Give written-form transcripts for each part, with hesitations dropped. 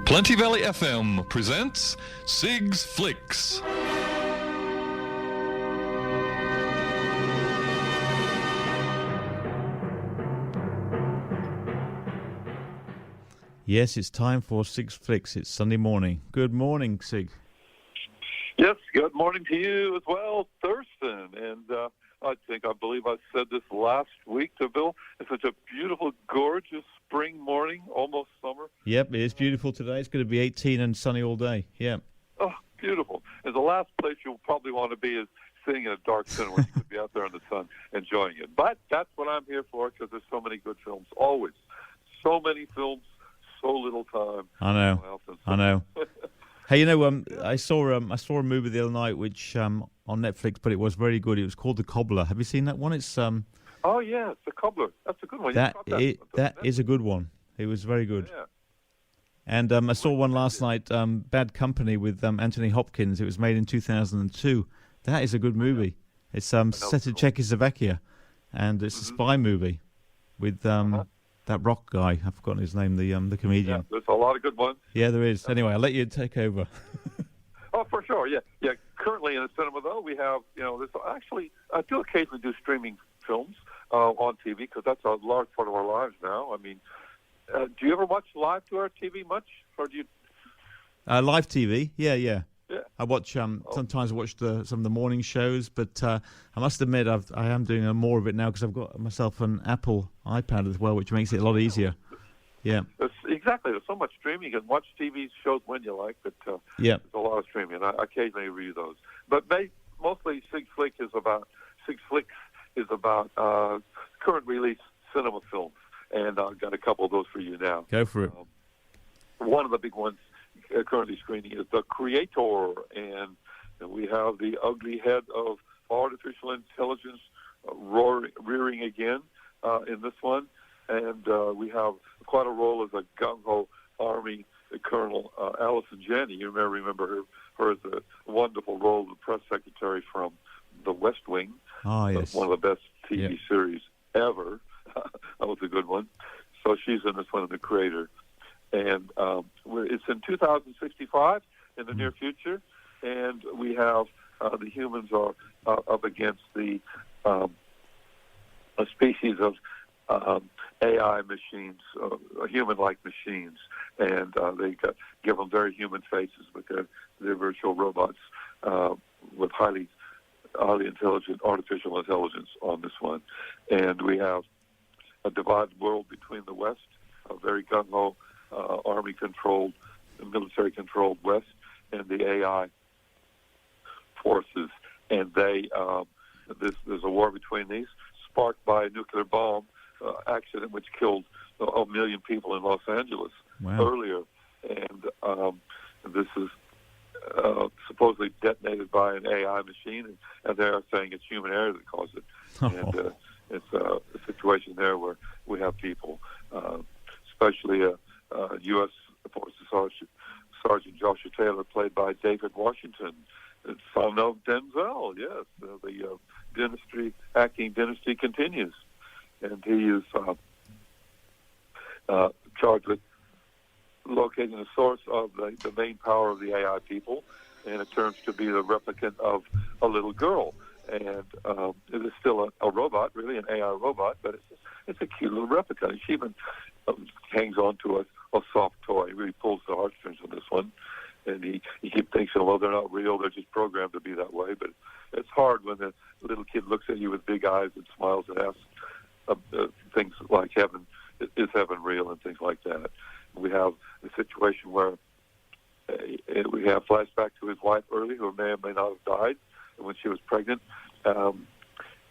Plenty Valley FM presents Sig's Flicks. Yes, it's time for Sig's Flicks. It's Sunday morning. Good morning, Sig. Yes, good morning to you as well, Thurston. And I believe I said this last week to Bill. It's such a beautiful, gorgeous spring morning, almost summer. Yep, it is beautiful today. It's going to be 18 and sunny all day. Yeah. Oh, beautiful. And the last place you'll probably want to be is sitting in a dark cinema when you could be out there in the sun enjoying it. But that's what I'm here for, because there's so many good films, always. So many films, so little time. I know. Hey, you know, I saw a movie the other night, which on Netflix, but it was very good. It was called The Cobbler. Have you seen that one? It's Oh yeah, The Cobbler. That's a good one. That is a good one. It was very good. Yeah. And I saw one last night, Bad Company with Anthony Hopkins. It was made in 2002. That is a good movie. It's set in Czechoslovakia, and it's a spy movie with that rock guy. I've forgotten his name. The comedian. Yeah, there's a lot of good ones. Yeah, there is. Anyway, I'll let you take over. Oh, for sure. Yeah. Currently in the cinema, though, we have this. Actually, I do occasionally do streaming films on TV, because that's a large part of our lives now. I mean, do you ever watch live to our TV much, or do you? Live TV, yeah. Yeah. I watch. Sometimes I watch some of the morning shows, but I must admit I am doing more of it now because I've got myself an Apple iPad as well, which makes it a lot easier. Yeah. Exactly. There's so much streaming. You can watch TV shows when you like, but there's a lot of streaming, and I occasionally review those. But mostly Sig's Flicks is about current release cinema films, and I've got a couple of those for you now. Go for it. One of the big ones currently screening is The Creator, and we have the ugly head of artificial intelligence rearing again in this one, and we have quite a role as a gung-ho Army Colonel, Allison Janney. You may remember her as a wonderful role of the press secretary from The West Wing. Oh, yes. One of the best TV series ever. That was a good one. So she's in this one, The Creator. And it's in 2065, in the near future, and we have the humans are up against a species of AI machines, human-like machines, and they give them very human faces, but they're virtual robots with highly intelligent artificial intelligence on this one. And we have a divided world between the West, a very gung-ho Army-controlled, military-controlled West, and the AI forces. And there's a war between these, sparked by a nuclear bomb accident which killed 1 million people in Los Angeles earlier. And this is supposedly detonated by an AI machine, and they're saying it's human error that caused it. And it's a situation there where we have people, especially U.S. Forces Sergeant Joshua Taylor, played by David Washington, son of Denzel. Yes, the acting dynasty continues, and he is charged with locating the source of the main power of the AI people, and it turns to be the replicant of a little girl. And it is still a robot, really, an AI robot, but it's a cute little replica. And she even hangs on to a soft toy. He really pulls the heartstrings on this one. And he keeps thinking, well, they're not real, they're just programmed to be that way. But it's hard when the little kid looks at you with big eyes and smiles and asks things like, is heaven real, and things like that. We have a situation where we have flashback to his wife early, who may or may not have died when she was pregnant, and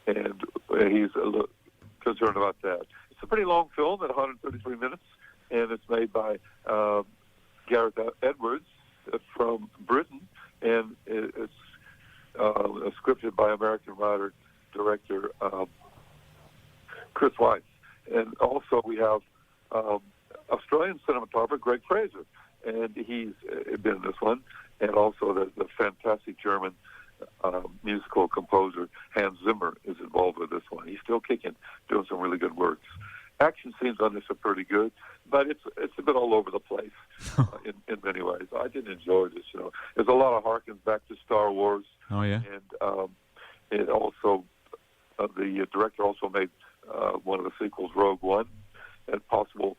he's a little concerned about that. It's a pretty long film at 133 minutes, and it's made by Gareth Edwards from Britain, and it's scripted by American writer-director Chris Weiss. And also we have Australian cinematographer Greg Fraser, and he's been in this one, and also the fantastic German musical composer Hans Zimmer is involved with this one. He's still kicking, doing some really good works. action scenes on this are pretty good, but it's a bit all over the place in many ways. I didn't enjoy this. There's a lot of harkens back to Star Wars. Oh yeah. And it also the director also made one of the sequels, Rogue One, and possible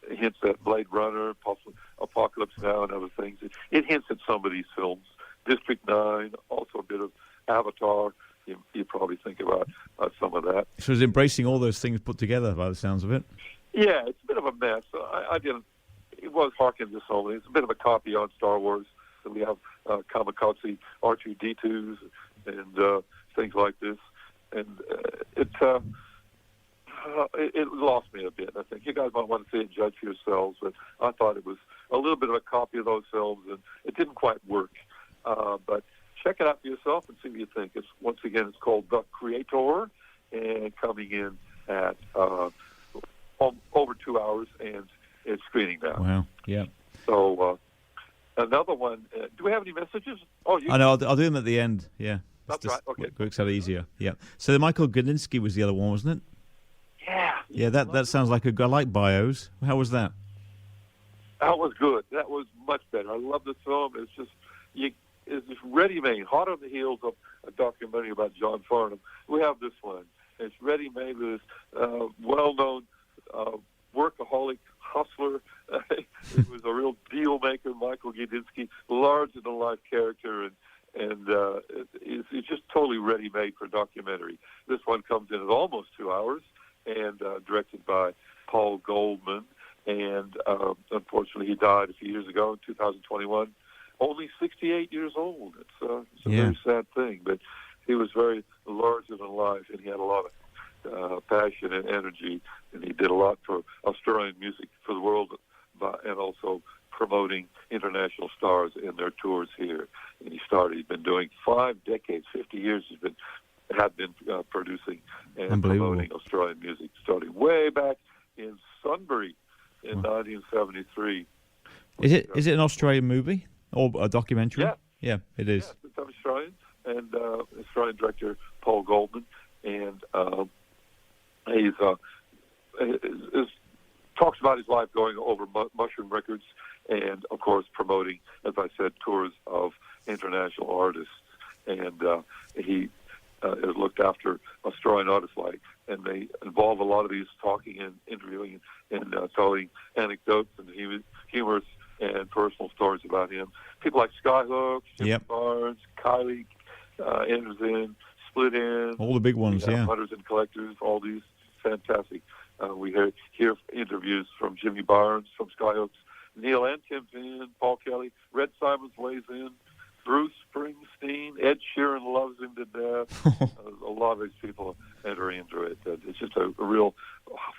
hints at Blade Runner, possible Apocalypse Now, and other things. It hints at some of these films. District 9, also a bit of Avatar. You probably think about some of that. So it's embracing all those things put together by the sounds of it. Yeah, it's a bit of a mess. I didn't. It was harkened to so many. It's a bit of a copy on Star Wars. So we have kamikaze R2-D2s and things like this, and it lost me a bit. I think you guys might want to see it and judge for yourselves, but I thought it was a little bit of a copy of those films, and it didn't quite work. But check it out for yourself and see what you think. Once again, it's called The Creator, and coming in at over 2 hours, and it's screening now. Wow. Yeah. So another one. Do we have any messages? Oh, I know. I'll do them at the end. Yeah. That's right. Okay. It works out easier. Yeah. So Michael Gudinski was the other one, wasn't it? Yeah. Yeah. That sounds like I like bios. How was that? That was good. That was much better. I love this film. It's just it's just ready-made, hot on the heels of a documentary about John Farnham. We have this one. It's ready-made with this well-known workaholic hustler. It was a real deal maker, Michael Gudinski, larger-than-life character, and it's just totally ready-made for a documentary. This one comes in at almost 2 hours, and directed by Paul Goldman. And unfortunately, he died a few years ago in 2021. Only 68 years old. It's a very sad thing, but he was very larger than life, and he had a lot of passion and energy, and he did a lot for Australian music for the world, and also promoting international stars in their tours here. And he's been doing 5 decades, 50 years. Had been producing and promoting Australian music, starting way back in Sunbury in 1973. Is it an Australian movie or a documentary? Yeah, it is. Yeah, it's Australian, and Australian director Paul Goldman, and he's talks about his life going over Mushroom Records, and of course promoting, as I said, tours of international artists, and he has looked after Australian artists and they involve a lot of these talking and interviewing and telling anecdotes and humorous and personal stories about him. People like Skyhook, Jimmy Barnes, Kylie enters in, Split In. All the big ones, Hunters and Collectors, all these fantastic. We hear interviews from Jimmy Barnes, from Skyhooks, Neil Atkins in, Paul Kelly, Red Simons weighs in, Bruce Springsteen, Ed Sheeran loves him to death. A lot of these people enter into it. It's just a real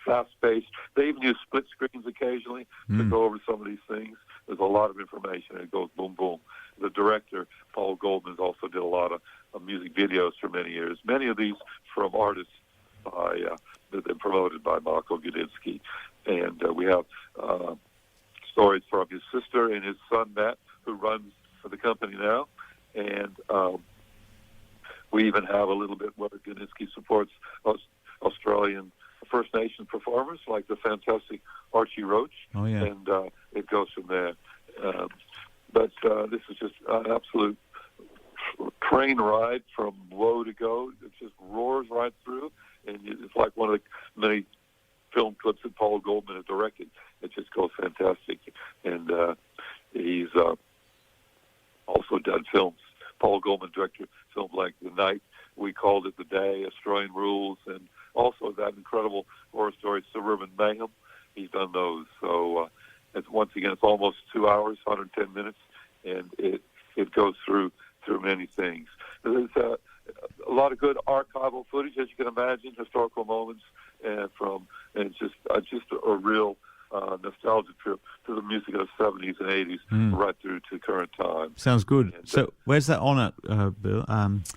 fast-paced. They even use split screens occasionally to go over some of these things. There's a lot of information, and it goes boom, boom. The director, Paul Goldman, also did a lot of music videos for many years. Many of these from artists that have been promoted by Michael Gudinski. And we have stories from his sister and his son, Matt, who runs for the company now, and we even have a little bit where Gudinski supports Australian First Nation performers like the fantastic Archie Roach, and it goes from there. But this is just an absolute train ride from low to go. It just roars right through, and it's like one of the many film clips that Paul Goldman has directed. It just goes fantastic, and he's also done films. Paul Goldman directed films like The Night, We Called It the Day, Australian Rules, and also that incredible horror story, Suburban Mayhem. He's done those. So once again, it's almost 2 hours, 110 minutes, and it goes through many things. There's a lot of good archival footage, as you can imagine, historical moments, and it's just a real nostalgia trip to the music of the 70s and 80s, right through to current time. Sounds good. And, so where's that on at, Bill?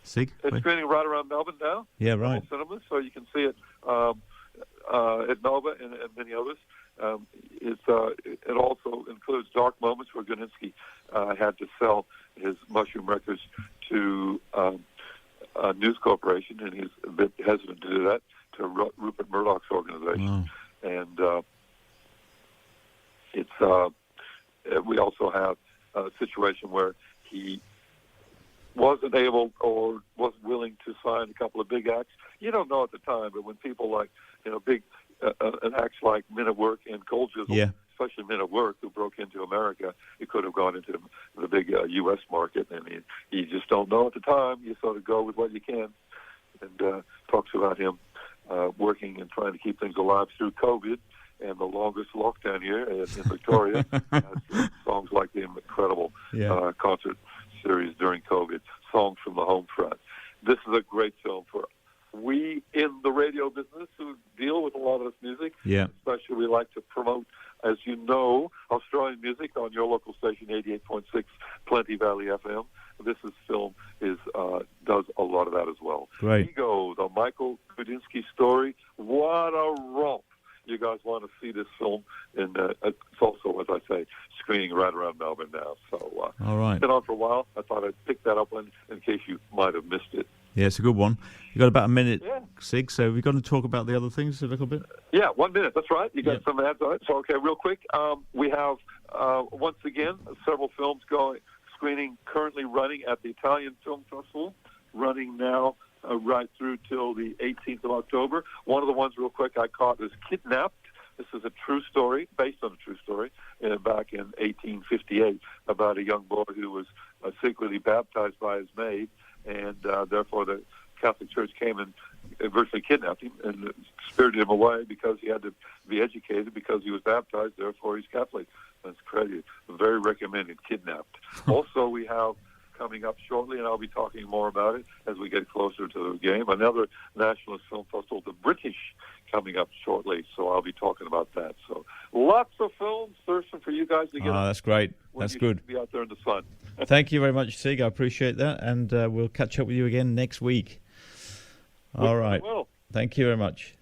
Sig? It's screening right around Melbourne now. Yeah, right. Cinemas, so you can see it at Nova and many others. It also includes dark moments where Gudinski had to sell his Mushroom Records to News Corporation, and he's a bit hesitant to do that, to Rupert Murdoch's organization. Oh. also had a situation where he wasn't able or wasn't willing to sign a couple of big acts. You don't know at the time, but when people like, big an acts like Men at Work and Cold Chisel, especially Men at Work, who broke into America, it could have gone into the big U.S. market, and you just don't know at the time. You sort of go with what you can, and talks about him working and trying to keep things alive through COVID and the longest lockdown here in Victoria. Songs like the incredible concert series during COVID, Songs from the Home Front. This is a great film for we in the radio business who deal with a lot of this music. Yeah. Especially we like to promote, as you know, Australian music on your local station, 88.6 Plenty Valley FM. This film does a lot of that as well. Great. Ego, the Michael Gudinski story. What a romp. You guys want to see this film, and it's also, as I say, screening right around Melbourne now. So all right. It's been on for a while. I thought I'd pick that up in case you might have missed it. Yeah, it's a good one. You've got about a minute, Sig, so we've got to talk about the other things a little bit. Yeah, 1 minute. That's right. You got some ads on it. So, okay, real quick. We have, once again, several films screening currently running at the Italian Film Festival, running now right through till the 18th of October. One of the ones, real quick, I caught is Kidnapped. This is a true story, based on a true story, back in 1858, about a young boy who was secretly baptized by his maid, and therefore the Catholic Church came and virtually kidnapped him and spirited him away because he had to be educated because he was baptized, therefore he's Catholic. That's crazy. Very recommended, Kidnapped. Also, we have coming up shortly, and I'll be talking more about it as we get closer to the game, another nationalist film festival, the British, coming up shortly, so I'll be talking about that. So lots of films thirsting for you guys to get that's great. That's good. Be out there in the sun. Thank you very much, Sig. I appreciate that, and we'll catch up with you again next week. All right. Well. Thank you very much.